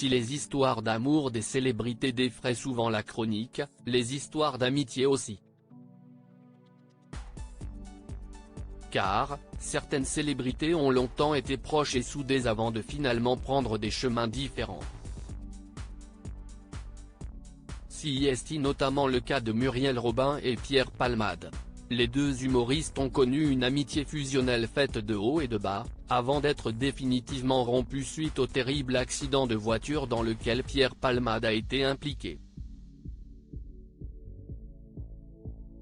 Si les histoires d'amour des célébrités défraient souvent la chronique, les histoires d'amitié aussi. Car, certaines célébrités ont longtemps été proches et soudées avant de finalement prendre des chemins différents. C'est notamment le cas de Muriel Robin et Pierre Palmade. Les deux humoristes ont connu une amitié fusionnelle faite de haut et de bas, avant d'être définitivement rompus suite au terrible accident de voiture dans lequel Pierre Palmade a été impliqué.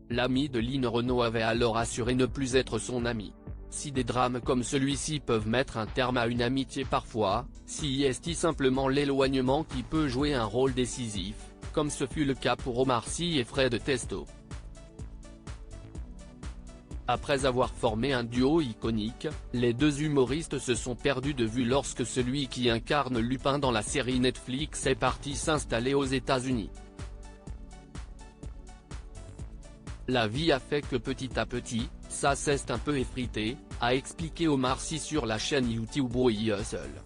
L'ami de Line Renaud avait alors assuré ne plus être son ami. Si des drames comme celui-ci peuvent mettre un terme à une amitié parfois, c'est simplement l'éloignement qui peut jouer un rôle décisif, comme ce fut le cas pour Omar Sy et Fred Testo. Après avoir formé un duo iconique, les deux humoristes se sont perdus de vue lorsque celui qui incarne Lupin dans la série Netflix est parti s'installer aux États-Unis. La vie a fait que petit à petit, ça s'est un peu effrité, a expliqué Omar Sy sur la chaîne YouTube We Hustle.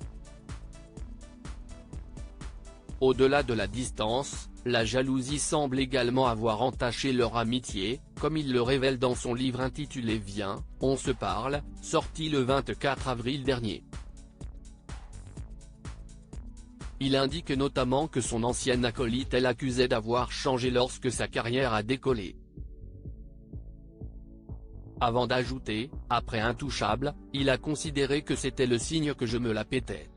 Au-delà de la distance, la jalousie semble également avoir entaché leur amitié, comme il le révèle dans son livre intitulé Viens, on se parle, sorti le 24 avril dernier. Il indique notamment que son ancienne acolyte l'accusait d'avoir changé lorsque sa carrière a décollé. Avant d'ajouter, après Intouchable, il a considéré que c'était le signe que je me la pétais.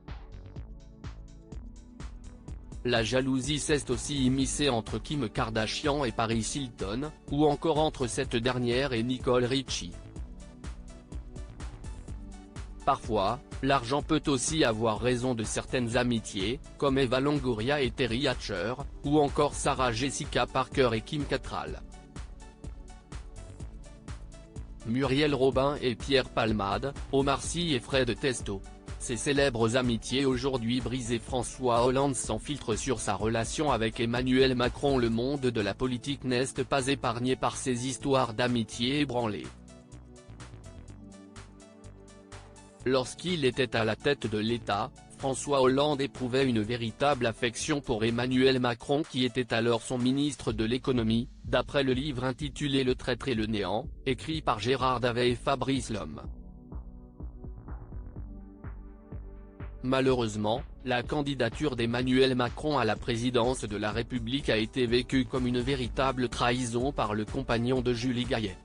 La jalousie s'est aussi immiscée entre Kim Kardashian et Paris Hilton, ou encore entre cette dernière et Nicole Richie. Parfois, l'argent peut aussi avoir raison de certaines amitiés, comme Eva Longoria et Terry Hatcher, ou encore Sarah Jessica Parker et Kim Cattrall. Muriel Robin et Pierre Palmade, Omar Sy et Fred Testo. Ces célèbres amitiés aujourd'hui brisées. François Hollande sans filtre sur sa relation avec Emmanuel Macron. Le monde de la politique n'est pas épargné par ces histoires d'amitié ébranlées. Lorsqu'il était à la tête de l'État, François Hollande éprouvait une véritable affection pour Emmanuel Macron qui était alors son ministre de l'économie, d'après le livre intitulé Le traître et le néant, écrit par Gérard Davet et Fabrice Lhomme. Malheureusement, la candidature d'Emmanuel Macron à la présidence de la République a été vécue comme une véritable trahison par le compagnon de Julie Gaillet.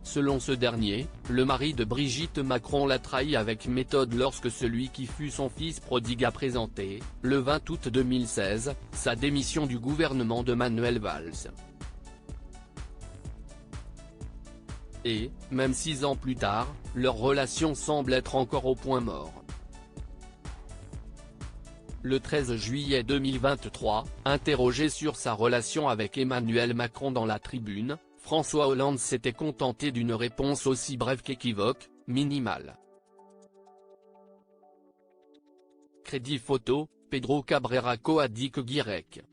Selon ce dernier, le mari de Brigitte Macron l'a trahi avec méthode lorsque celui qui fut son fils prodigue a présenté, le 20 août 2016, sa démission du gouvernement de Manuel Valls. Et, même 6 ans plus tard, leur relation semble être encore au point mort. Le 13 juillet 2023, interrogé sur sa relation avec Emmanuel Macron dans La Tribune, François Hollande s'était contenté d'une réponse aussi brève qu'équivoque, minimale. Crédit photo, Pedro Cabrera Co a dit que Guirec.